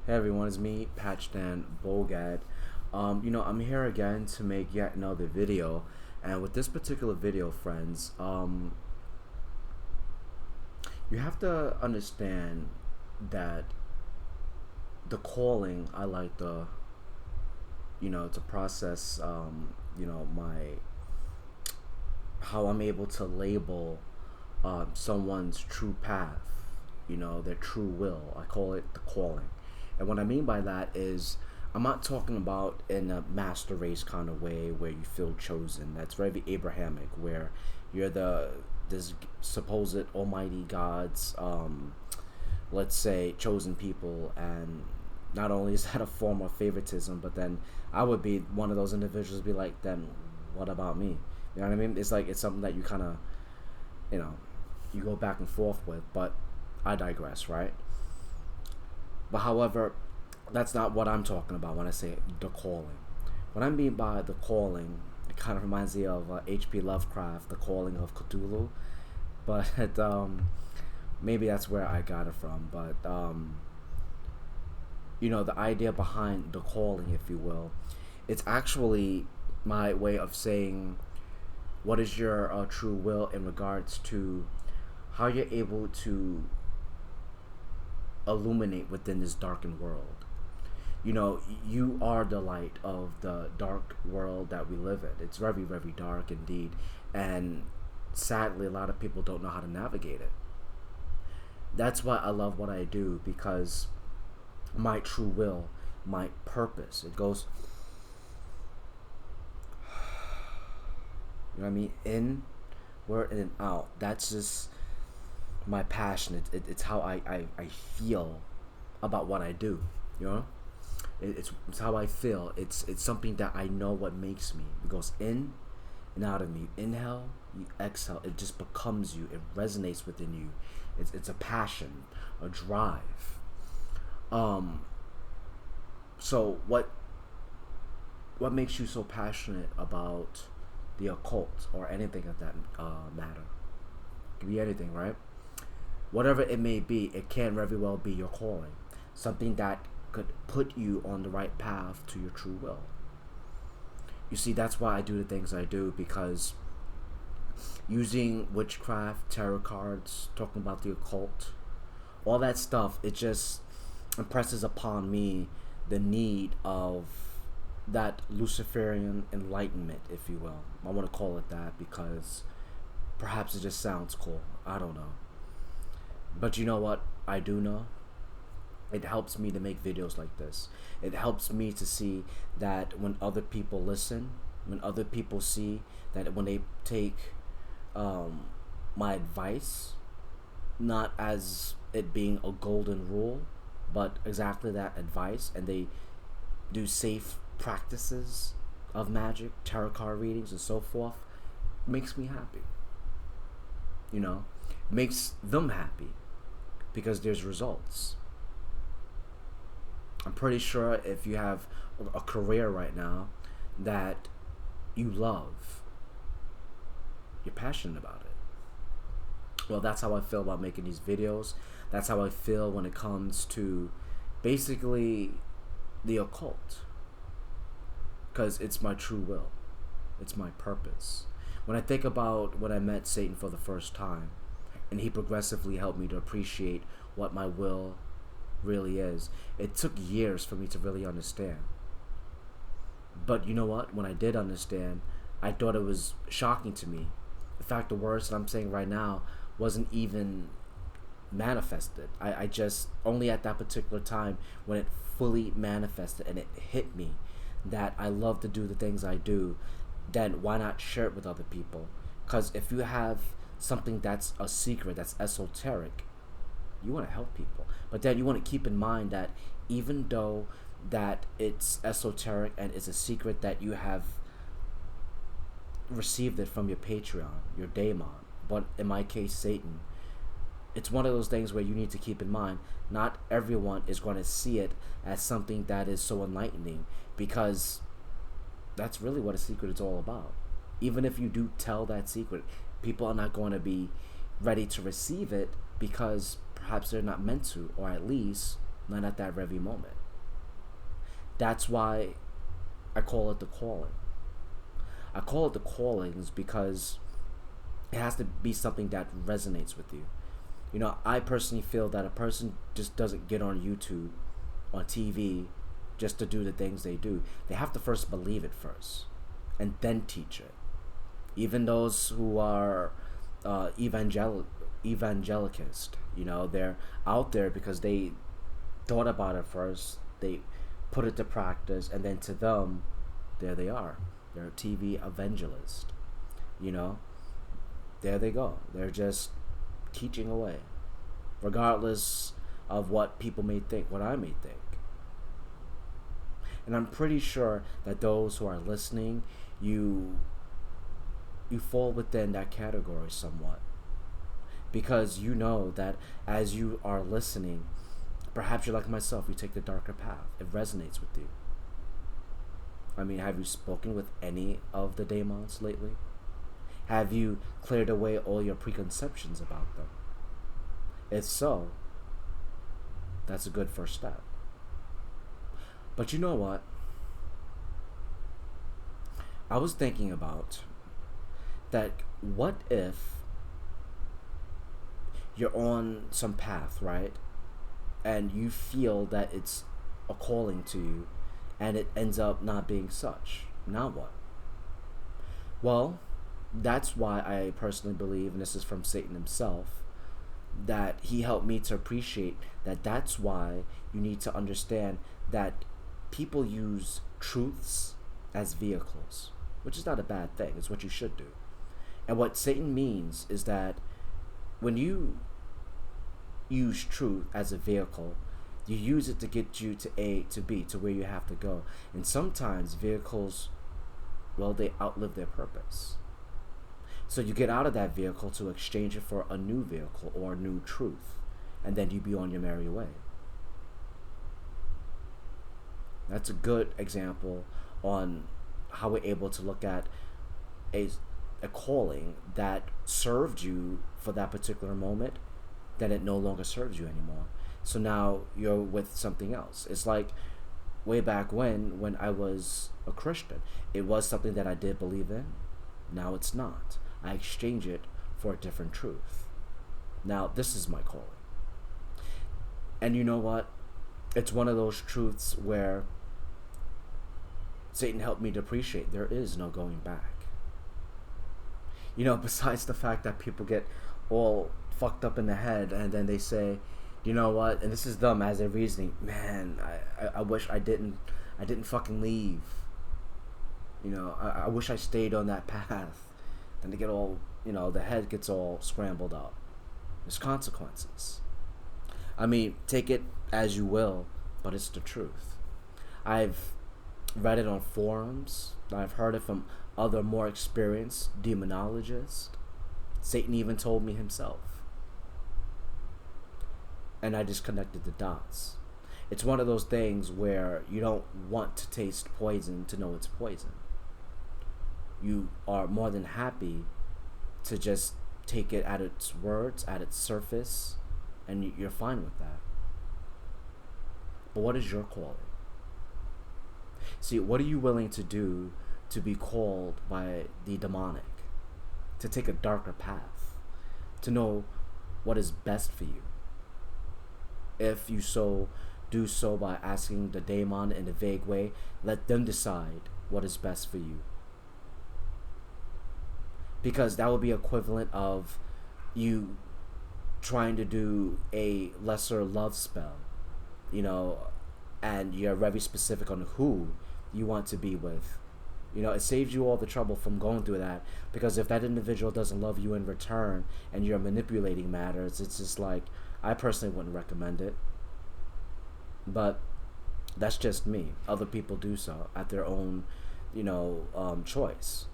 Hey everyone, it's me, Patchdan Bogad. I'm here again to make yet another video, and with this particular video, friends, you have to understand that the calling I like to process, my how I'm able to label someone's true path, their true will. I call it the calling. And what I mean by that is I'm not talking about in a master race kind of way where you feel chosen. That's very Abrahamic, where you're this supposed almighty God's, let's say, chosen people. And not only is that a form of favoritism, but then I would be one of those individuals be like, then what about me? You know what I mean? It's like it's something that you kind of, you know, you go back and forth with. But I digress, right? But however, that's not what I'm talking about when I say the calling. What I mean by the calling, it kind of reminds me of H.P. Lovecraft, The Calling of Cthulhu. But maybe that's where I got it from. But the idea behind the calling, if you will, it's actually my way of saying what is your true will in regards to how you're able to illuminate within this darkened world. You are the light of the dark world that we live in. It's very, very dark indeed. And sadly, a lot of people don't know how to navigate it. That's why I love what I do, because my true will, my purpose, it goes, you know what I mean? Inward and out. That's just my passion. It's how I feel about what I do, you know? It's how I feel. It's something that I know what makes me. It goes in and out of me. You inhale, you exhale. It just becomes you. It resonates within you. It's a passion, a drive. So what makes you so passionate about the occult or anything of that matter? It can be anything, right? Whatever it may be, it can very well be your calling. Something that could put you on the right path to your true will. You see, that's why I do the things I do, because using witchcraft, tarot cards, talking about the occult, all that stuff, it just impresses upon me the need of that Luciferian enlightenment, if you will. I want to call it that because perhaps it just sounds cool. I don't know. But you know what I do know? It helps me to make videos like this. It helps me to see that when other people listen, when other people see that when they take my advice, not as it being a golden rule, but exactly that advice, and they do safe practices of magic, tarot card readings, and so forth, makes me happy. Makes them happy because there's results. I'm pretty sure if you have a career right now that you love, you're passionate about it. Well, that's how I feel about making these videos. That's how I feel when it comes to basically the occult, because it's my true will. It's my purpose. When I think about when I met Satan for the first time, and he progressively helped me to appreciate what my will really is, it took years for me to really understand. But you know what? When I did understand, I thought it was shocking to me. In fact, the words that I'm saying right now wasn't even manifested. I just, only at that particular time when it fully manifested and it hit me that I love to do the things I do, then why not share it with other people? Because if you have something that's a secret, that's esoteric, you want to help people. But then you want to keep in mind that even though that it's esoteric and it's a secret that you have received it from your Patreon, your daemon, but in my case, Satan, it's one of those things where you need to keep in mind not everyone is going to see it as something that is so enlightening, because that's really what a secret is all about. Even if you do tell that secret, people are not going to be ready to receive it because perhaps they're not meant to, or at least not at that very moment. That's why I call it the calling. I call it the callings because it has to be something that resonates with you. You know, I personally feel that a person just doesn't get on YouTube, on TV, just to do the things they do. They have to first believe it first, and then teach it. Even those who are evangelicist, you know, they're out there because they thought about it first, they put it to practice, and then to them, there they are. They're a TV evangelist, you know. There they go. They're just teaching away, regardless of what people may think, what I may think. And I'm pretty sure that those who are listening, you fall within that category somewhat, because you know that as you are listening, perhaps you're like myself, you take the darker path. It resonates with you. I mean, have you spoken with any of the daemons lately? Have you cleared away all your preconceptions about them? If so, that's a good first step. But you know what? I was thinking about that, what if you're on some path, right? And you feel that it's a calling to you, and it ends up not being such. Now what? Well, that's why I personally believe, and this is from Satan himself, that he helped me to appreciate that that's why you need to understand that people use truths as vehicles, which is not a bad thing. It's what you should do. And what Satan means is that when you use truth as a vehicle, you use it to get you to A to B, to where you have to go. And sometimes vehicles, well, they outlive their purpose. So you get out of that vehicle to exchange it for a new vehicle or a new truth, and then you be on your merry way. That's a good example on how we're able to look at a calling that served you for that particular moment, then it no longer serves you anymore. So now you're with something else. It's like way back when I was a Christian, it was something that I did believe in. Now it's not. I exchange it for a different truth. Now this is my calling. And you know what? It's one of those truths where Satan helped me to appreciate there is no going back. You know, besides the fact that people get all fucked up in the head and then they say, you know what, and this is them as their reasoning, man, I wish I didn't fucking leave. You know, I wish I stayed on that path. Then they get all, you know, the head gets all scrambled up. There's consequences. I mean, take it as you will, but it's the truth. I've read it on forums. I've heard it from other more experienced demonologists. Satan even told me himself. And I just connected the dots. It's one of those things where you don't want to taste poison to know it's poison. You are more than happy to just take it at its words, at its surface, and you're fine with that. But what is your calling? See, what are you willing to do to be called by the demonic? To take a darker path? To know what is best for you? If you do so by asking the daemon in a vague way, let them decide what is best for you. Because that would be equivalent of you trying to do a lesser love spell, you know, and you're very specific on who you want to be with. You know, it saves you all the trouble from going through that, because if that individual doesn't love you in return and you're manipulating matters, it's just like, I personally wouldn't recommend it. But that's just me. Other people do so at their own, you know, choice.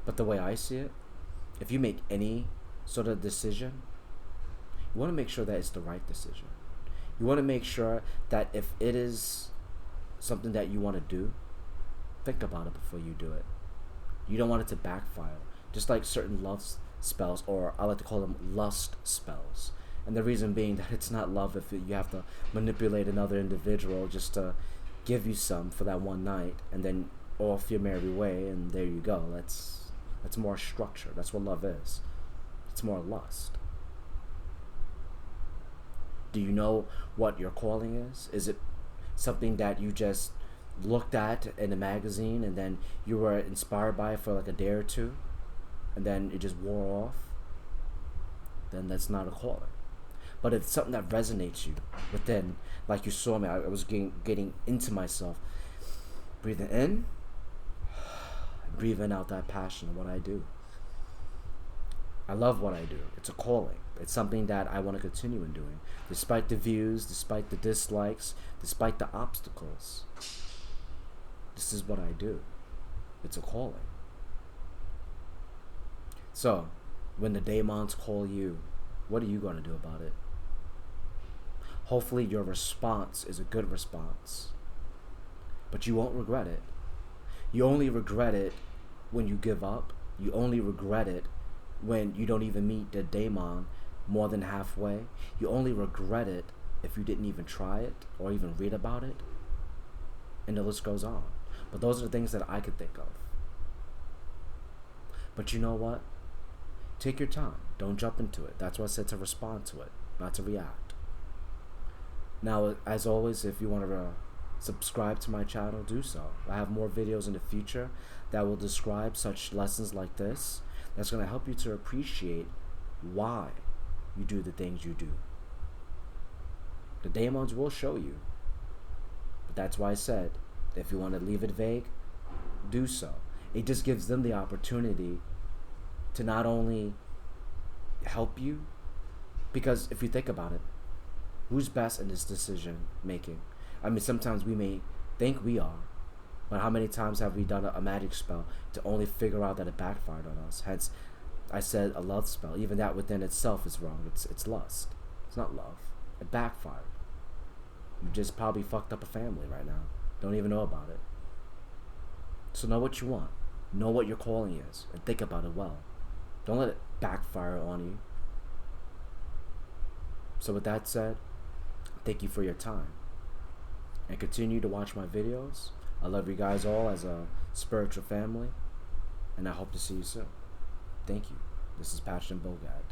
But the way I see it, if you make any sort of decision, you want to make sure that it's the right decision. You want to make sure that if it is something that you want to do, think about it before you do it. You don't want it to backfire. Just like certain love spells, or I like to call them lust spells. And the reason being that it's not love if you have to manipulate another individual just to give you some for that one night, and then off your merry way, and there you go. That's more structure. That's what love is. It's more lust. Do you know what your calling is? Is it something that you just looked at in a magazine and then you were inspired by it for like a day or two, and then it just wore off? Then that's not a calling. But if it's something that resonates you within, like you saw me, I was getting into myself, breathing in, breathing out that passion of what I do. I love what I do. It's a calling. It's something that I want to continue in doing, despite the views, despite the dislikes, despite the obstacles. This is what I do. It's a calling. So, when the demons call you, what are you going to do about it? Hopefully your response is a good response, but you won't regret it. You only regret it when you give up. You only regret it when you don't even meet the demon more than halfway. You only regret it if you didn't even try it or even read about it. And the list goes on. But those are the things that I could think of. But you know what? Take your time. Don't jump into it. That's why I said to respond to it, not to react. Now, as always, if you want to subscribe to my channel, do so. I have more videos in the future that will describe such lessons like this. That's going to help you to appreciate why you do the things you do. The demons will show you. But that's why I said, if you want to leave it vague, do so. It just gives them the opportunity to not only help you, because if you think about it, who's best in this decision making? I mean, sometimes we may think we are, but how many times have we done a magic spell to only figure out that it backfired on us? Hence, I said a love spell. Even that within itself is wrong. It's lust. It's not love. It backfired. You just probably fucked up a family right now. Don't even know about it. So know what you want. Know what your calling is, and think about it well. Don't let it backfire on you. So with that said, thank you for your time. And continue to watch my videos. I love you guys all as a spiritual family. And I hope to see you soon. Thank you. This is Passion Bogad.